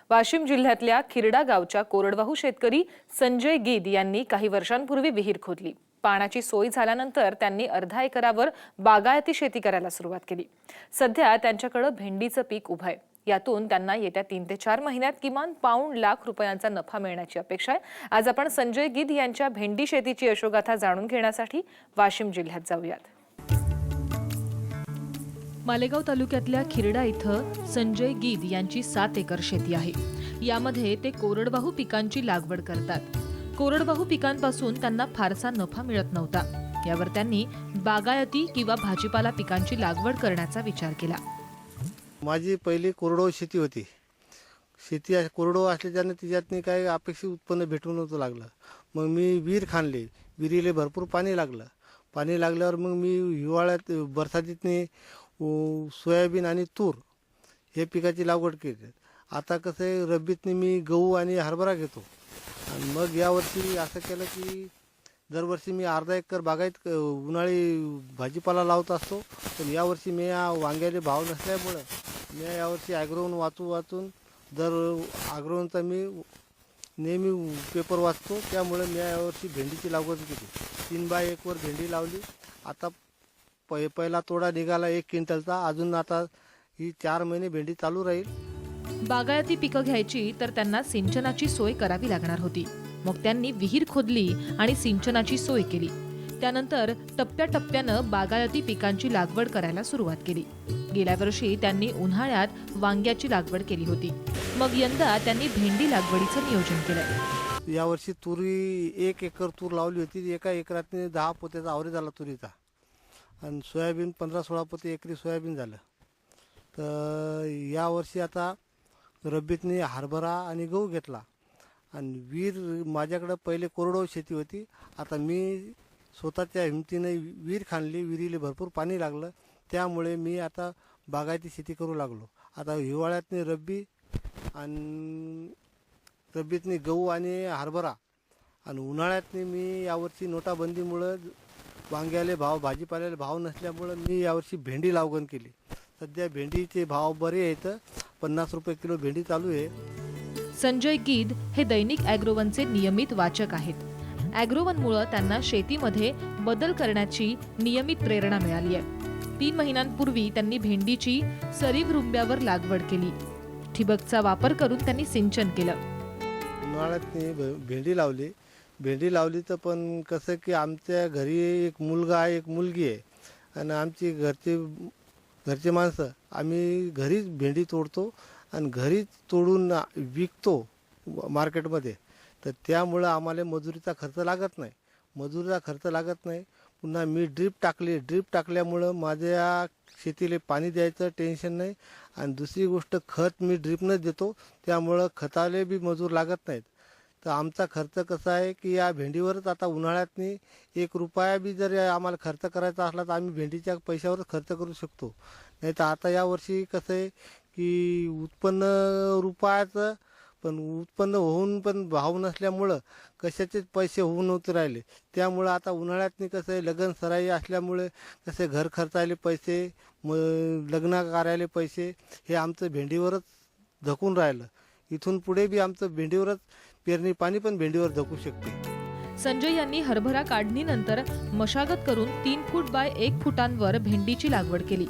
वाशिम जिल्ह्यातल्या खिरडा गावच्या कोरडवाहू शेतकरी संजय गीद यांनी काही वर्षांपूर्वी विहीर खोदली। पाण्याची सोय झाल्यानंतर त्यांनी अर्धा एकरावर बागायती शेती करायला सुरुवात केली। सध्या त्यांच्याकडे भेंडीचं पीक उभं आहे। यातून त्यांना येत्या 3 ते 4 महिन्यात किमान पाऊण लाख रुपयांचा नफा मिळण्याची अपेक्षा आहे। आज आपण संजय गीद यांच्या भेंडी शेतीची यशोगाथा जाणून घेण्यासाठी वाशिम जिल्ह्यात जाऊयात। मालेगाव तालुक्यातल्या खिरडा इथं संजय गीद यांची 7 एकर शेती आहे। यामध्ये ते कोरडवाहू पिकांची लागवड करतात। कोरडवाहू पिकांपासून त्यांना फारसा नफा मिळत नव्हता। यावर त्यांनी बागायती किंवा भाजीपाला पिकांची लागवड करण्याचा विचार केला। माझी पहिली कोरडवाहू शेती होती। शेती कोरडवाहू असल्याने तिच्यातनी काही अपेक्षित उत्पन्न भेटून नव्हतं लागलं। मग मी विहीर खाणली, विहिरीला भरपूर पाणी लागलं। पाणी लागल्यावर मग मी हिवाळ्यात बरसातीतनी सोयाबीन आणि तूर हे पिकाची लागवड केली। आता कसं आहे, रब्बीतनी मी गहू आणि हरभरा घेतो। आणि मग यावर्षी असं केलं की दरवर्षी मी अर्धा एकर बागायत उन्हाळी भाजीपाला लावत असतो। पण यावर्षी मी वांग्याले भाव नसल्यामुळं मी यावर्षी ॲग्रोवन वाचून दर ॲग्रोवनचा मी नेहमी पेपर वाचतो, त्यामुळे मी यावर्षी भेंडीची लागवड केली। 3 बाय 1 वर भेंडी लावली। आता पहिला तोडा निघाला 1 क्विंटलचा। अजून आता ही 4 महिने भेंडी चालू राहील। बागायती पिकं घ्यायची तर त्यांना सिंचनाची सोय करावी लागणार होती। मग त्यांनी विहीर खोदली आणि सिंचनाची सोय केली। त्यानंतर टप्प्याटप्प्यानं बागायती पिकांची लागवड करायला सुरुवात केली। गेल्या वर्षी त्यांनी उन्हाळ्यात वांग्याची लागवड केली होती। मग यंदा त्यांनी भेंडी लागवडीचं नियोजन केलंय। यावर्षी तुरी 1 एकर तूर लावली होती। एका एकरातने 10 पोत्याचा आवरेज झाला तुरीचा। आणि सोयाबीन 15-16 पोते एकरी सोयाबीन झालं। तर यावर्षी आता रब्बीतनी हरभरा आणि गहू घेतला। आणि विहीर माझ्याकडे पहिले कोरडवाहू शेती होती। आता मी स्वतःच्या हिमतीने विहीर खाणली, विहिरीला भरपूर पाणी लागलं। त्यामुळे मी आता बागायती शेती करू लागलो। आता हिवाळ्यातनी रब्बी आणि रब्बीतनी गहू आणि हरभरा आणि उन्हाळ्यातनी मी यावर्षी नोटाबंदीमुळं वांग्याले भाव भाजीपाल्याला भाव नसल्यामुळं मी यावर्षी भेंडी लागवड केली। सध्या भेंडीचे भाव बरे आहेत। 50 रुपये किलो भेंडी चालू आहे। संजय गीद हे दैनिक ॲग्रोवनचे नियमित वाचक आहेत। ॲग्रोवनमुळे त्यांना शेतीमध्ये बदल करण्याची नियमित प्रेरणा मिळाली आहे। 3 महिन्यांपूर्वी त्यांनी भेंडीची सरीव रुंब्यावर लागवड केली। ठिबकचा वापर करून त्यांनी सिंचन केलं। उन्हाळ्यात भेंडी लावली तर पण कसं की आमच्या घरी एक मुलगा आहे, एक मुलगी आहे। आणि आमची घरचे माणसं आम्ही घरीच भेंडी तोडतो आणि घरीच तोडून विकतो मार्केटमध्ये। तर त्यामुळं आम्हाला मजुरीचा खर्च लागत नाही। पुन्हा मी ड्रीप टाकल्यामुळं माझ्या शेतीला पाणी द्यायचं टेन्शन नाही। आणि दुसरी गोष्ट, खत मी ड्रीपनंच देतो, त्यामुळं खताले बी मजूर लागत नाहीत। तर आमचा खर्च कसा आहे की या भेंडीवरच आता उन्हाळ्यातनी 1 रुपया बी जर आम्हाला खर्च करायचा असला तर आम्ही भेंडीच्या पैशावरच खर्च करू शकतो। नाही तर आता यावर्षी कसं आहे की उत्पन्न रुपयाचं, पण उत्पन्न होऊन पण भाव नसल्यामुळं कशाचेच पैसे होऊन नव्हते राहिले। त्यामुळं आता उन्हाळ्यातनी कसं आहे, लग्न सराई असल्यामुळे कसे घर खर्चायले पैसे, लग्न कार्याले पैसे हे आमचं भेंडीवरच धकून राहिलं। इथून पुढे बी आमचं भेंडीवरच पेरणी पाणी पण भेंडीवर धकू शकते। संजय यांनी हरभरा काढणीनंतर मशागत करून 3 फूट बाय 1 फुटांवर भेंडीची लागवड केली।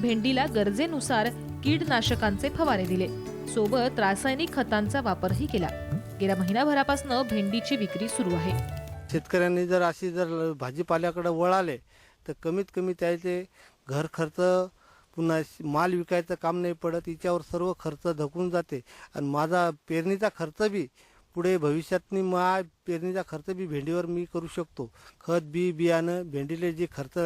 भेंडीला गरजेनुसार कीडनाशकांचे फवारे दिले, सोबत रासायनिक खतांचा वापरही केला। गेल्या महिनाभरापासून भेंडीची विक्री सुरू आहे। शेतकऱ्यांनी जर भाजीपाल्याकडे वळाले तर कमीत कमी त्याचे घर खर्च, पुन्हा माल विकायचं काम नाही पडत। हिच्यावर सर्व खर्च धकून जाते। आणि माझा पेरणीचा खर्च बी पुढे भविष्यातनी पेरणीचा खर्च बी भेंडीवर मी करू शकतो। खत बियाणं भेंडीले जे खर्च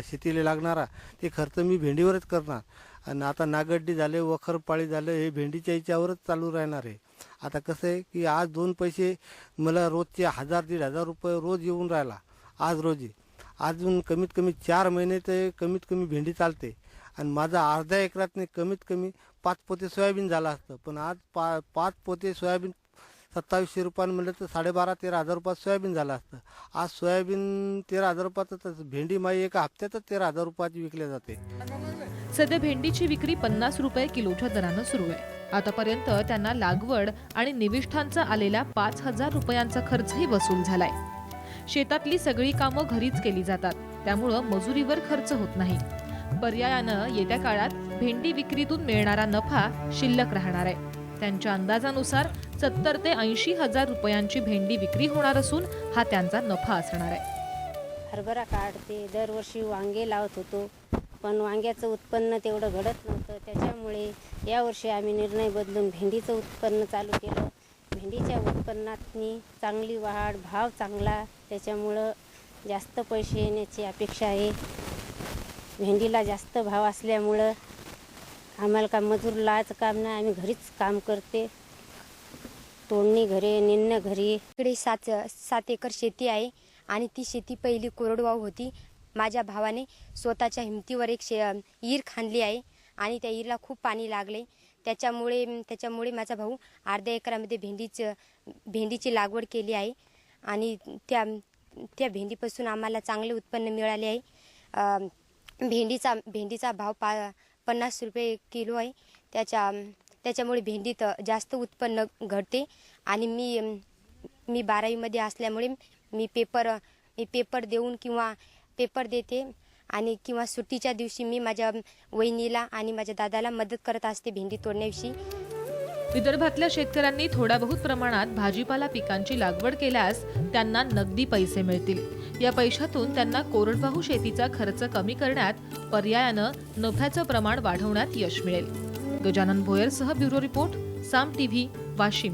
शेतीला लागणारा ते खर्च मी भेंडीवरच करणार। आणि आता नागड्डी झाले, वखरपाळी झालं, हे भेंडीच्या हिच्यावरच चालू राहणार आहे। आता कसं आहे की आज 2 पैसे मला रोजचे 1000-1500 रुपये रोज येऊन राहिला आज रोजी। अजून कमीत कमी 4 महिने ते कमीत कमी भेंडी चालते। आणि माझा अर्ध्या एकरातने कमीत कमी 5 पोते सोयाबीन झालं असतं, पण आज 5 पोते सोयाबीन 2700 रुपयानं म्हणलं तर 12,500-13,000 रुपयात सोयाबीन झालं असतं. आज सोयाबीन 13,000 रुपयातच, भेंडी माई एका हप्त्यातच 13,000 रुपयाची विकली जाते. सध्या भेंडीची विक्री 50 रुपये किलोच्या दरानं सुरू आहे. आतापर्यंत त्यांना लागवड आणि निविष्ठांचा आलेला 5,000 रुपयांचा खर्चही वसूल झालाय. शेतातली सगळी कामं घरीच केली जातात, त्यामुळं मजुरीवर खर्च होत नाही. पर्यायानं येत्या काळात भेंडी विक्रीतून मिळणारा नफा शिल्लक राहणार आहे. त्यांच्या अंदाजानुसार 70 ते 80 हजार रुपयांची भेंडी विक्री होणार असून हा त्यांचा नफा असणार आहे. हरभरा काढते, दरवर्षी वांगे लावत होतो, पण वांग्याचं उत्पन्न तेवढं घडत नव्हतं. त्याच्यामुळे यावर्षी आम्ही निर्णय बदलून भेंडीचं उत्पन्न चालू केलं. भेंडीच्या उत्पन्नातनी चांगली वाढ, भाव चांगला, त्याच्यामुळं जास्त पैसे येण्याची अपेक्षा आहे. भेंडीला जास्त भाव असल्यामुळं आम्हाला का मजूर लावायचं काम नाही, आम्ही घरीच काम करते. तोडणी घरी, निंदणं घरी. इकडे 7 एकर शेती आहे आणि ती शेती पहिली कोरडवाहू होती. माझ्या भावाने स्वतःच्या हिमतीवर एक विहीर खाणली आहे आणि त्या विहिरीला खूप पाणी लागले. त्याच्यामुळे माझा भाऊ अर्ध्या एकरामध्ये भेंडीची लागवड केली आहे आणि त्या भेंडीपासून आम्हाला चांगले उत्पन्न मिळाले आहे. भेंडीचा भाव 50 रुपये किलो आहे. त्याच्यामुळे भेंडीत जास्त उत्पन्न घडते. आणि मी 12वीमध्ये असल्यामुळे मी पेपर देऊन किंवा पेपर देते आणि किंवा सुट्टीच्या दिवशी मी माझ्या वहिनीला आणि माझ्या दादाला मदत करत असते भेंडी तोडण्याविषयी. विदर्भातल्या शेतकऱ्यांनी थोड्या बहुत प्रमाणात भाजीपाला पिकांची लागवड केल्यास त्यांना नगदी पैसे मिळतील. या पैशातून त्यांना कोरडवाहू शेतीचा खर्च कमी करण्यात, पर्यायानं नफ्याचं प्रमाण वाढवण्यात यश मिळेल. गजानन भोयरसह ब्युरो रिपोर्ट, साम टीव्ही, वाशिम.